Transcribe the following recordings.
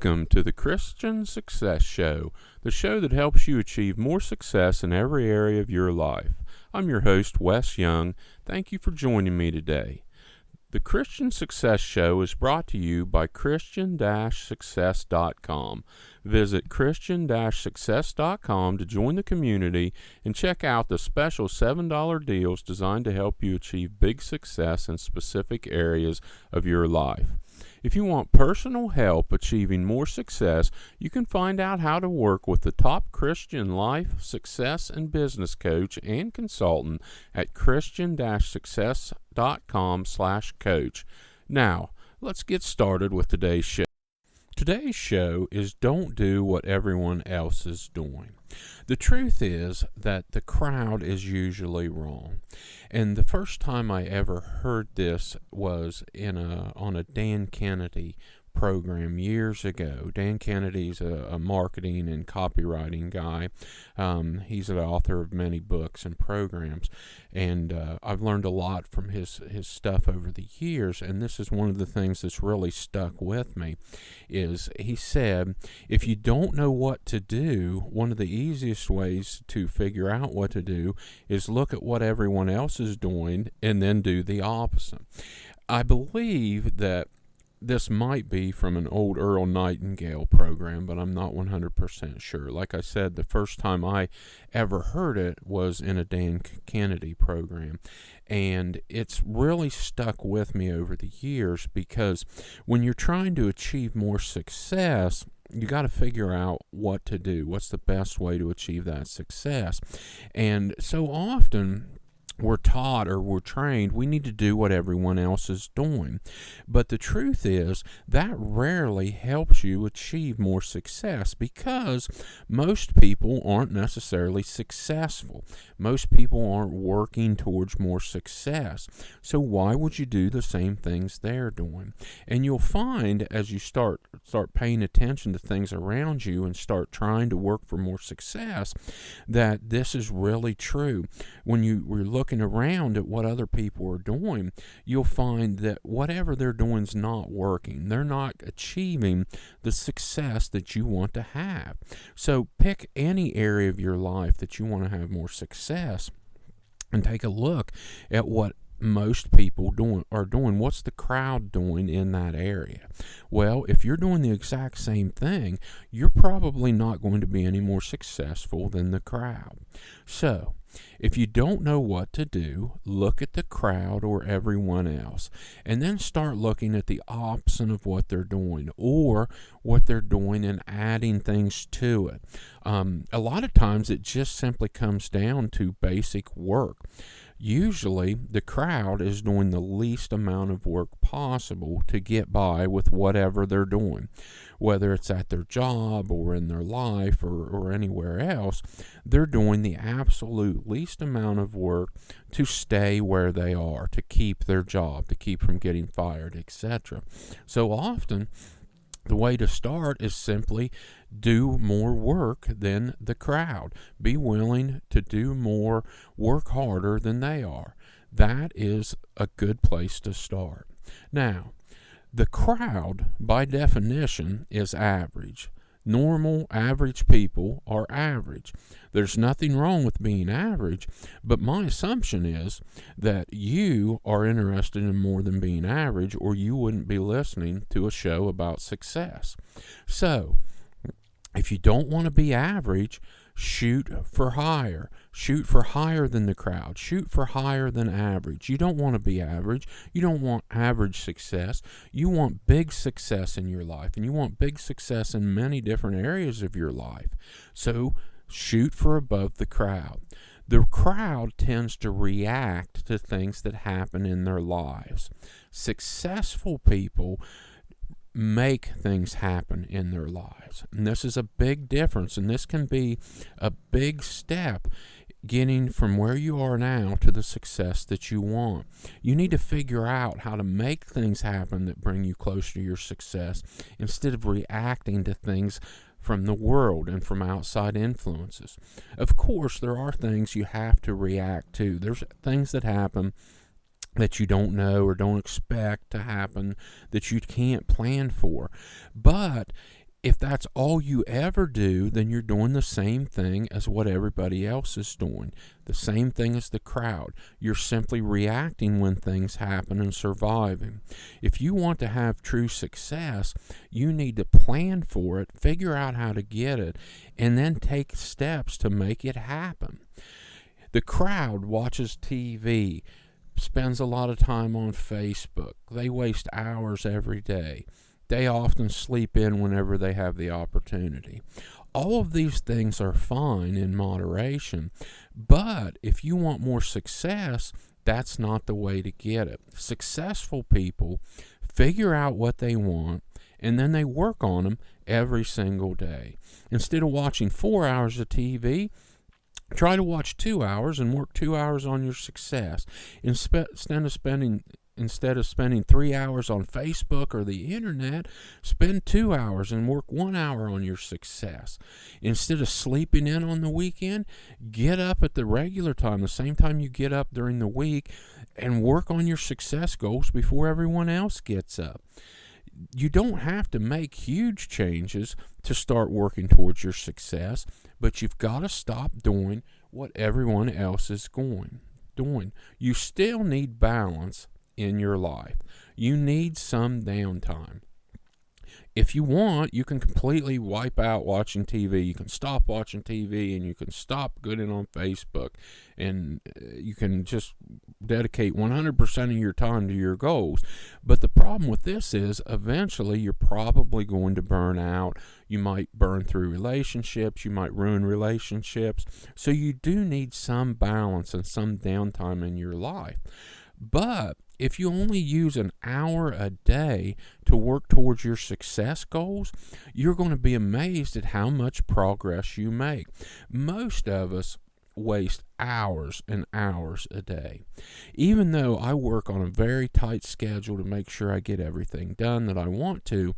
Welcome to the Christian Success Show, the show that helps you achieve more success in every area of your life. I'm your host, Wes Young. Thank you for joining me today. The Christian Success Show is brought to you by Christian-Success.com. Visit Christian-Success.com to join the community and check out the special $7 deals designed to help you achieve big success in specific areas of your life. If you want personal help achieving more success, you can find out how to work with the top Christian life, success, and business coach and consultant at Christian-Success.com/coach. Now, let's get started with today's show. Today's show is Don't Do What Everyone Else Is Doing. The truth is that the crowd is usually wrong. And the first time I ever heard this was on a Dan Kennedy program years ago. Dan Kennedy's a marketing and copywriting guy. He's the author of many books and programs, and I've learned a lot from his stuff over the years, and this is one of the things that's really stuck with me, is he said, if you don't know what to do, one of the easiest ways to figure out what to do is look at what everyone else is doing and then do the opposite. I believe that this might be from an old Earl Nightingale program, but I'm not 100% sure. Like I said, the first time I ever heard it was in a Dan Kennedy program, and it's really stuck with me over the years because when you're trying to achieve more success, you got to figure out what to do. What's the best way to achieve that success? And so often we're taught or we're trained we need to do what everyone else is doing. But the truth is that rarely helps you achieve more success because most people aren't necessarily successful. Most people aren't working towards more success. So why would you do the same things they're doing? And you'll find as you start paying attention to things around you and start trying to work for more success that this is really true. When we're looking around at what other people are doing, you'll find that whatever they're doing is not working. They're not achieving the success that you want to have. So pick any area of your life that you want to have more success and take a look at what most people are doing. What's the crowd doing in that area? Well, if you're doing the exact same thing, you're probably not going to be any more successful than the crowd. So, if you don't know what to do, look at the crowd or everyone else, and then start looking at the opposite of what they're doing or what they're doing and adding things to it. A lot of times it just simply comes down to basic work. Usually, the crowd is doing the least amount of work possible to get by with whatever they're doing. Whether it's at their job or in their life or anywhere else, they're doing the absolute least amount of work to stay where they are, to keep their job, to keep from getting fired, etc. So often, the way to start is simply do more work than the crowd. Be willing to do more, work harder than they are. That is a good place to start. Now, the crowd, by definition, is average. Normal, average people are average. There's nothing wrong with being average, but my assumption is that you are interested in more than being average, or you wouldn't be listening to a show about success. So, if you don't want to be average, shoot for higher. Shoot for higher than the crowd. Shoot for higher than average. You don't want to be average. You don't want average success. You want big success in your life, and you want big success in many different areas of your life. So shoot for above the crowd. The crowd tends to react to things that happen in their lives. Successful people make things happen in their lives. And this is a big difference, and this can be a big step getting from where you are now to the success that you want. You need to figure out how to make things happen that bring you closer to your success instead of reacting to things from the world and from outside influences. Of course, there are things you have to react to. There's things that happen that you don't know or don't expect to happen that you can't plan for. But If that's all you ever do, then you're doing the same thing as what everybody else is doing. The same thing as the crowd. You're simply reacting when things happen and surviving. If you want to have true success, you need to plan for it, figure out how to get it, and then take steps to make it happen. The crowd watches TV, spends a lot of time on Facebook. They waste hours every day. They often sleep in whenever they have the opportunity. All of these things are fine in moderation, but if you want more success, that's not the way to get it. Successful people figure out what they want, and then they work on them every single day. Instead of watching 4 hours of TV, try to watch 2 hours and work 2 hours on your success. Instead of spending 3 hours on Facebook or the internet, spend 2 hours and work 1 hour on your success. Instead of sleeping in on the weekend, get up at the regular time, the same time you get up during the week, and work on your success goals before everyone else gets up. You don't have to make huge changes to start working towards your success, but you've got to stop doing what everyone else is doing. You still need balance in your life. You need some downtime. If you want, you can completely wipe out watching TV. You can stop watching TV, and you can stop getting on Facebook, and you can just dedicate 100% of your time to your goals. But the problem with this is eventually you're probably going to burn out. You might burn through relationships. You might ruin relationships. So you do need some balance and some downtime in your life. But if you only use an hour a day to work towards your success goals, you're going to be amazed at how much progress you make. Most of us waste hours and hours a day. Even though I work on a very tight schedule to make sure I get everything done that I want to,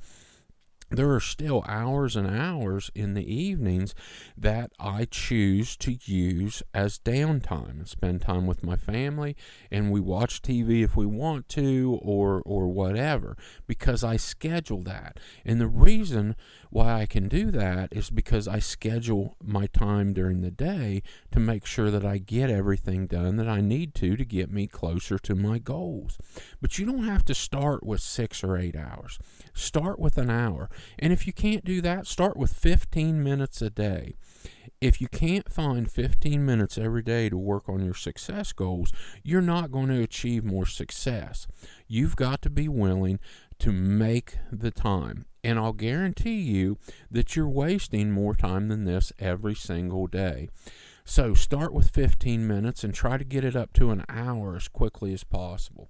there are still hours and hours in the evenings that I choose to use as downtime and spend time with my family, and we watch TV if we want to or whatever, because I schedule that. And the reason why I can do that is because I schedule my time during the day to make sure that I get everything done that I need to get me closer to my goals. But you don't have to start with 6 or 8 hours. Start with an hour. And if you can't do that, start with 15 minutes a day. If you can't find 15 minutes every day to work on your success goals, you're not going to achieve more success. You've got to be willing to make the time. And I'll guarantee you that you're wasting more time than this every single day. So start with 15 minutes and try to get it up to an hour as quickly as possible.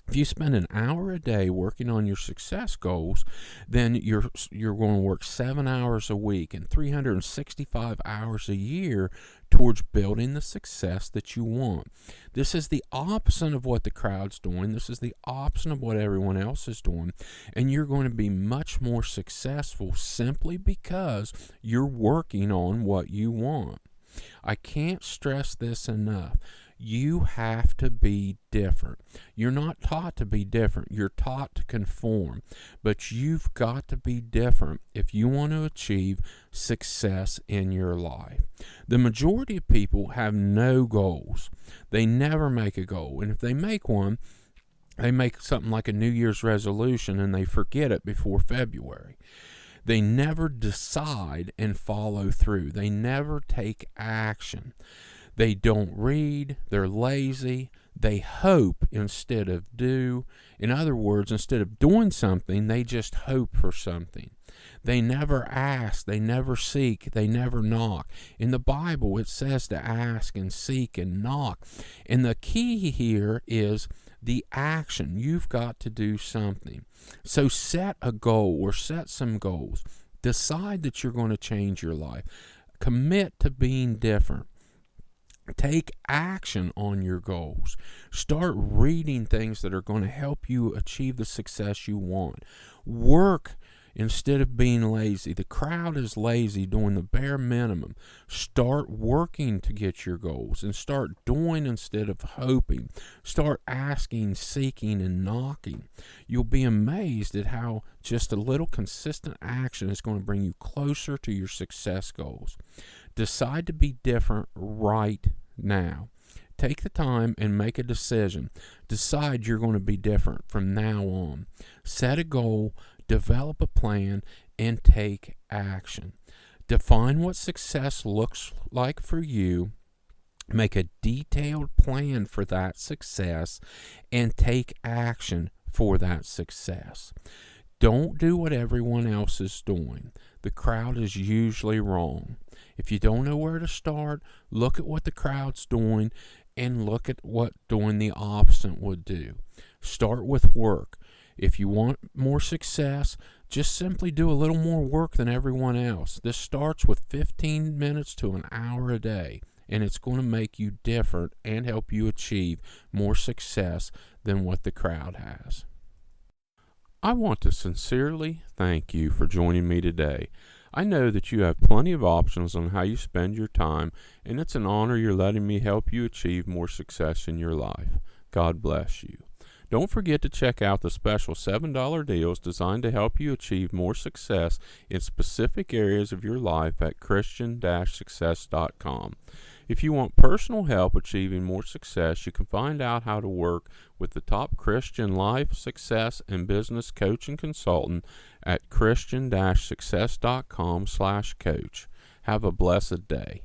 If you spend an hour a day working on your success goals, then you're going to work 7 hours a week and 365 hours a year towards building the success that you want. This is the opposite of what the crowd's doing. This is the opposite of what everyone else is doing. And you're going to be much more successful simply because you're working on what you want. I can't stress this enough. You have to be different. You're not taught to be different. You're taught to conform. But you've got to be different if you want to achieve success in your life. The majority of people have no goals. They never make a goal. And if they make one, they make something like a New Year's resolution and they forget it before February. They never decide and follow through. They never take action. They don't read, they're lazy, they hope instead of do. In other words, instead of doing something, they just hope for something. They never ask, they never seek, they never knock. In the Bible, it says to ask and seek and knock. And the key here is the action. You've got to do something. So set a goal or set some goals. Decide that you're going to change your life. Commit to being different. Take action on your goals. Start reading things that are going to help you achieve the success you want. Work instead of being lazy. The crowd is lazy, doing the bare minimum. Start working to get your goals and start doing instead of hoping. Start asking, seeking, and knocking. You'll be amazed at how just a little consistent action is going to bring you closer to your success goals. Decide to be different right now. Take the time and make a decision. Decide you're going to be different from now on. Set a goal, develop a plan, and take action. Define what success looks like for you. Make a detailed plan for that success and take action for that success. Don't do what everyone else is doing. The crowd is usually wrong. If you don't know where to start, look at what the crowd's doing and look at what doing the opposite would do. Start with work. If you want more success, just simply do a little more work than everyone else. This starts with 15 minutes to an hour a day, and it's going to make you different and help you achieve more success than what the crowd has. I want to sincerely thank you for joining me today. I know that you have plenty of options on how you spend your time, and it's an honor you're letting me help you achieve more success in your life. God bless you. Don't forget to check out the special $7 deals designed to help you achieve more success in specific areas of your life at Christian-success.com. If you want personal help achieving more success, you can find out how to work with the top Christian life, success, and business coach and consultant at Christian-success.com/coach. Have a blessed day.